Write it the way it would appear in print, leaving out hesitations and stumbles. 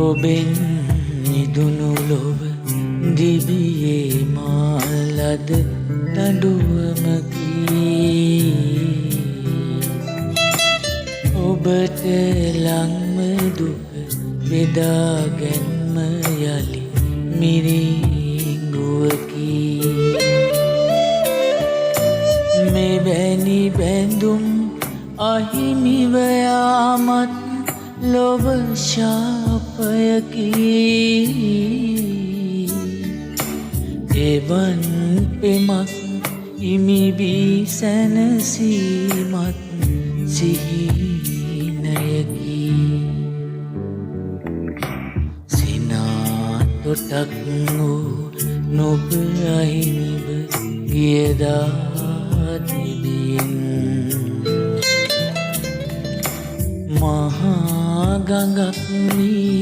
ඔබෙන් නිදුණු ලොව දිවියේ මාලද දඬුවමකි. ඔබට ලංම දුක බෙදා ගැන්ම යලි මිරිඟුවකි. මෙවැනි බැඳුම් අහිමිව යාමත් ලොව ශාපයකි. එවන් පෙමක් හිමි වී සැනසීමත් සිහිනයකි. සිනා තොටක් වූ නුඹ අහිමිව ගියදා තිබින්. මහා ගඟක් වී